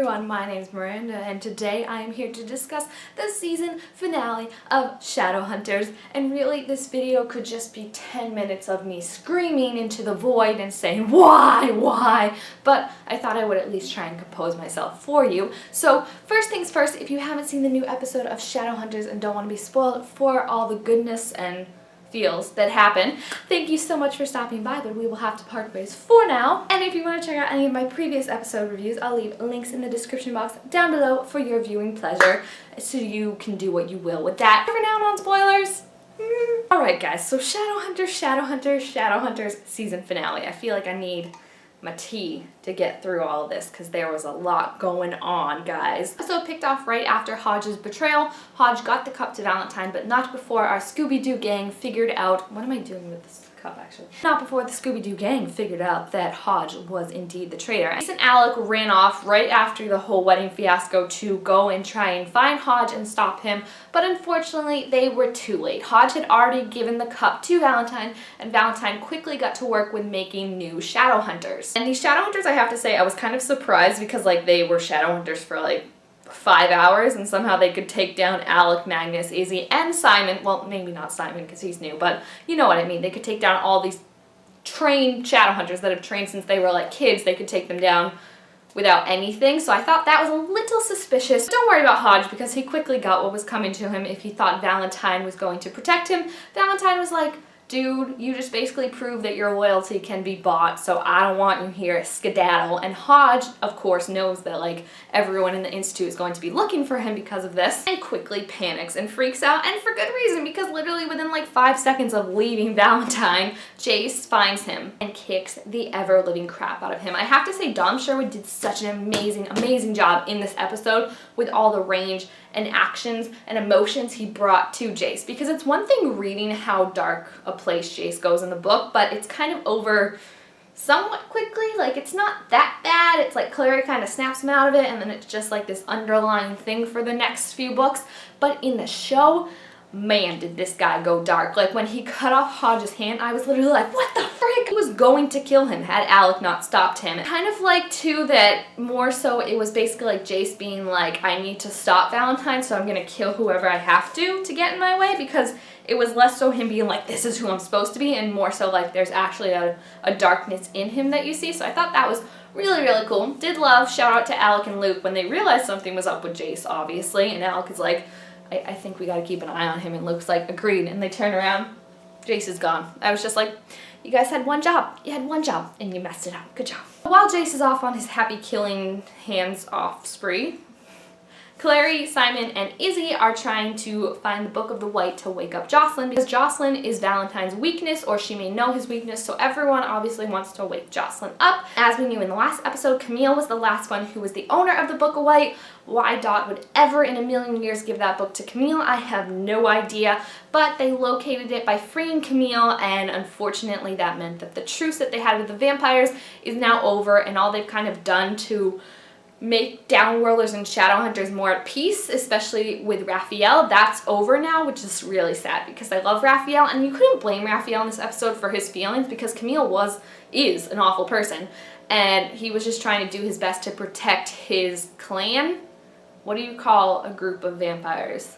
everyone, my name is Miranda and today I am here to discuss the season finale of Shadowhunters, and really this video could just be 10 minutes of me screaming into the void and saying why, but I thought I would at least try and compose myself for you. So first things first, if you haven't seen the new episode of Shadowhunters and don't want to be spoiled for all the goodness and feels that happen, thank you so much for stopping by, but we will have to part ways for now. And if you want to check out any of my previous episode reviews, I'll leave links in the description box down below for your viewing pleasure, so you can do what you will with that. For now, non-spoilers. Alright guys, so Shadowhunters season finale. I feel like I need my tea to get through all of this because there was a lot going on, guys. So it picked off right after Hodge's betrayal. Hodge got the cup to Valentine, but not before our Scooby-Doo gang figured out— what am I doing with this cup, actually? Not before the Scooby-Doo gang figured out that Hodge was indeed the traitor. Ace and Alec ran off right after the whole wedding fiasco to go and try and find Hodge and stop him, but unfortunately they were too late. Hodge had already given the cup to Valentine, and Valentine quickly got to work with making new Shadowhunters. And these Shadowhunters, I have to say, I was kind of surprised because like they were Shadowhunters for like 5 hours and somehow they could take down Alec, Magnus, Izzy, and Simon. Well, maybe not Simon because he's new, but you know what I mean. They could take down all these trained Shadowhunters that have trained since they were like kids. They could take them down without anything, so I thought that was a little suspicious. Don't worry about Hodge because he quickly got what was coming to him if he thought Valentine was going to protect him. Valentine was like, dude, you just basically proved that your loyalty can be bought, so I don't want you here, skedaddle. And Hodge, of course, knows that like everyone in the Institute is going to be looking for him because of this, and quickly panics and freaks out, and for good reason, because literally within like 5 seconds of leaving Valentine, Jace finds him and kicks the ever-living crap out of him. I have to say, Dom Sherwood did such an amazing job in this episode with all the range and actions and emotions he brought to Jace, because it's one thing reading how dark a place Jace goes in the book, but it's kind of over somewhat quickly. Like, it's not that bad. It's like Clary kind of snaps him out of it, and then it's just like this underlying thing for the next few books. But in the show, man, did this guy go dark. Like, when he cut off Hodge's hand, I was literally like, what the frick? He was going to kill him had Alec not stopped him. Kind of like, too, that more so it was basically like Jace being like, I need to stop Valentine, so I'm gonna kill whoever I have to get in my way, because it was less so him being like, this is who I'm supposed to be, and more so like there's actually a darkness in him that you see. So I thought that was really cool. Did love, shout out to Alec and Luke when they realized something was up with Jace, obviously, and Alec is like, I think we gotta keep an eye on him, and Luke's like, agreed, and they turn around, Jace is gone. I was just like, you guys had one job. You had one job, and you messed it up. Good job. While Jace is off on his happy killing hands-off spree, Clary, Simon, and Izzy are trying to find the Book of the White to wake up Jocelyn, because Jocelyn is Valentine's weakness, or she may know his weakness, so everyone obviously wants to wake Jocelyn up. As we knew in the last episode, Camille was the last one who was the owner of the Book of White. Why Dot would ever in a million years give that book to Camille, I have no idea, but they located it by freeing Camille, and unfortunately that meant that the truce that they had with the vampires is now over, and all they've kind of done to make Downworlders and Shadowhunters more at peace, especially with Raphael, that's over now, which is really sad because I love Raphael, and you couldn't blame Raphael in this episode for his feelings because Camille is an awful person, and he was just trying to do his best to protect his clan. What do you call a group of vampires?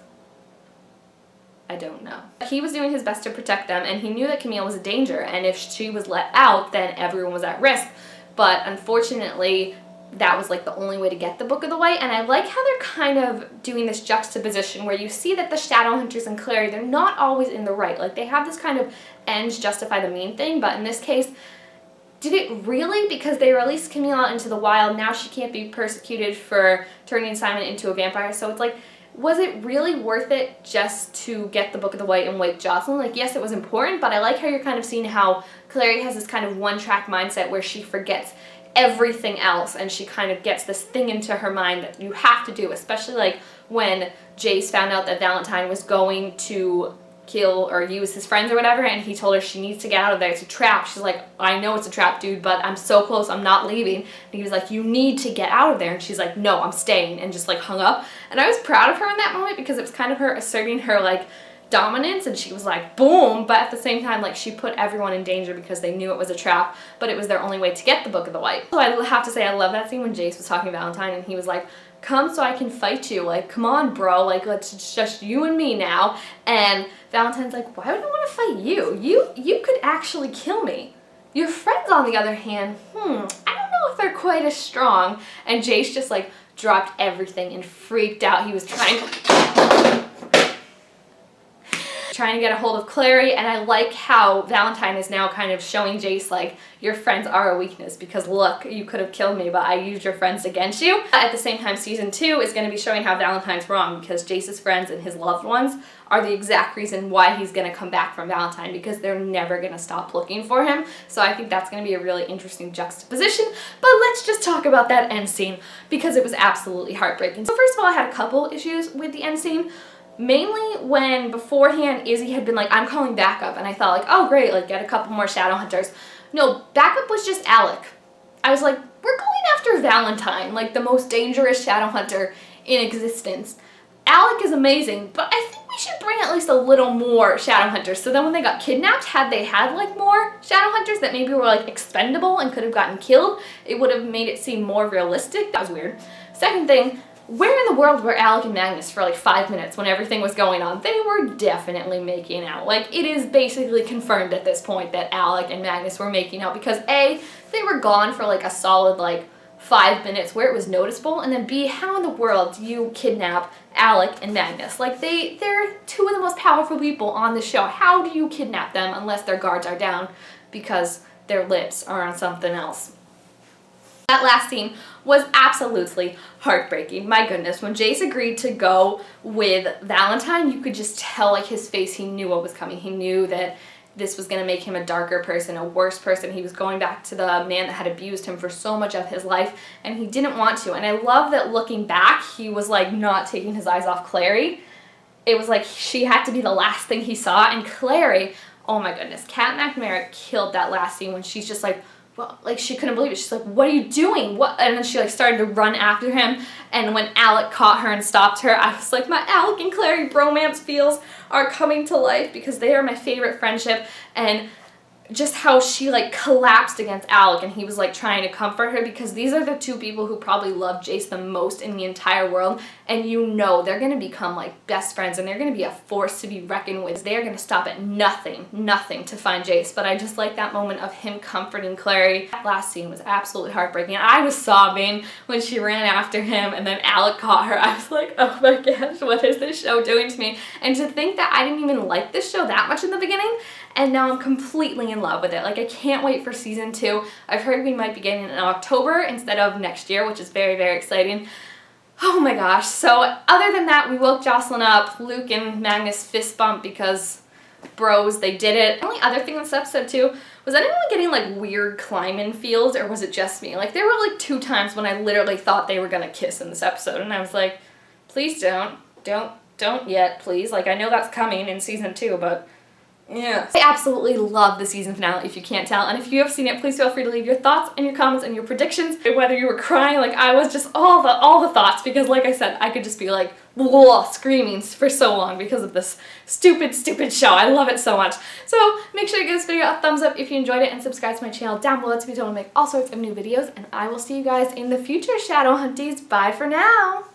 I don't know. He was doing his best to protect them, and he knew that Camille was a danger, and if she was let out, then everyone was at risk. But unfortunately, that was like the only way to get the Book of the White, and I like how they're kind of doing this juxtaposition where you see that the Shadowhunters and Clary, they're not always in the right. Like, they have this kind of ends justify the mean thing, but in this case, did it really? Because they released Camille out into the wild, now she can't be persecuted for turning Simon into a vampire, so it's like, was it really worth it just to get the Book of the White and wake Jocelyn? Like, yes, it was important, but I like how you're kind of seeing how Clary has this kind of one-track mindset where she forgets everything else, and she kind of gets this thing into her mind that you have to do, especially like when Jace found out that Valentine was going to kill or use his friends or whatever, and he told her she needs to get out of there, it's a trap. She's like, I know it's a trap, dude, but I'm so close, I'm not leaving. And he was like, you need to get out of there, and she's like, no, I'm staying, and just like hung up. And I was proud of her in that moment because it was kind of her asserting her like dominance, and she was like, boom, but at the same time, like, she put everyone in danger because they knew it was a trap, but it was their only way to get the Book of the Wife. So I have to say, I love that scene when Jace was talking to Valentine, and he was like, come so I can fight you, like, come on, bro, like, it's just you and me now. And Valentine's like, why would I want to fight you? You could actually kill me. Your friends, on the other hand, I don't know if they're quite as strong. And Jace just, like, dropped everything and freaked out. He was trying to get a hold of Clary, and I like how Valentine is now kind of showing Jace, like, your friends are a weakness, because look, you could have killed me, but I used your friends against you. At the same time, season 2 is going to be showing how Valentine's wrong, because Jace's friends and his loved ones are the exact reason why he's going to come back from Valentine, because they're never going to stop looking for him. So I think that's going to be a really interesting juxtaposition. But let's just talk about that end scene, because it was absolutely heartbreaking. So first of all, I had a couple issues with the end scene. Mainly when beforehand Izzy had been like, I'm calling backup, and I thought like, oh great, like get a couple more Shadowhunters. No, backup was just Alec. I was like, we're going after Valentine, like the most dangerous Shadowhunter in existence. Alec is amazing, but I think we should bring at least a little more Shadowhunters. So then when they got kidnapped, had they had like more Shadowhunters that maybe were like expendable and could have gotten killed, it would have made it seem more realistic. That was weird. Second thing, where in the world were Alec and Magnus for like 5 minutes when everything was going on? They were definitely making out. Like, it is basically confirmed at this point that Alec and Magnus were making out, because A, they were gone for like a solid like 5 minutes where it was noticeable, and then B, how in the world do you kidnap Alec and Magnus? Like, they're two of the most powerful people on the show. How do you kidnap them unless their guards are down because their lips are on something else? That last scene was absolutely heartbreaking. My goodness, when Jace agreed to go with Valentine, you could just tell, like, his face, he knew what was coming. He knew that this was going to make him a darker person, a worse person. He was going back to the man that had abused him for so much of his life, and he didn't want to. And I love that looking back, he was, like, not taking his eyes off Clary. It was like she had to be the last thing he saw, and Clary, oh my goodness, Kat McNamara killed that last scene when she's just like, well, like, she couldn't believe it. She's like, what are you doing? What? And then she, like, started to run after him. And when Alec caught her and stopped her, I was like, my Alec and Clary bromance feels are coming to life, because they are my favorite friendship. And just how she, like, collapsed against Alec, and he was, like, trying to comfort her, because these are the two people who probably love Jace the most in the entire world, and you know they're going to become, like, best friends, and they're going to be a force to be reckoned with. They are going to stop at nothing to find Jace. But I just like that moment of him comforting Clary. That last scene was absolutely heartbreaking. I was sobbing when she ran after him, and then Alec caught her. I was like, oh my gosh, what is this show doing to me? And to think that I didn't even like this show that much in the beginning, and now I'm completely in love with it. Like, I can't wait for season 2. I've heard we might be getting it in October instead of next year, which is very, very exciting. Oh my gosh. So other than that, we woke Jocelyn up. Luke and Magnus fist bump because bros, they did it. The only other thing in this episode too, was anyone getting like weird climbing feels, or was it just me? Like, there were like 2 times when I literally thought they were gonna kiss in this episode, and I was like, please don't yet, please. Like, I know that's coming in season 2, but yeah. I absolutely love the season finale, if you can't tell, and if you have seen it, please feel free to leave your thoughts and your comments and your predictions, whether you were crying, like I was, just all the thoughts, because like I said, I could just be like screaming for so long because of this stupid show. I love it so much. So make sure to give this video a thumbs up if you enjoyed it, and subscribe to my channel down below to be told to make all sorts of new videos, and I will see you guys in the future, Shadow Hunties. Bye for now!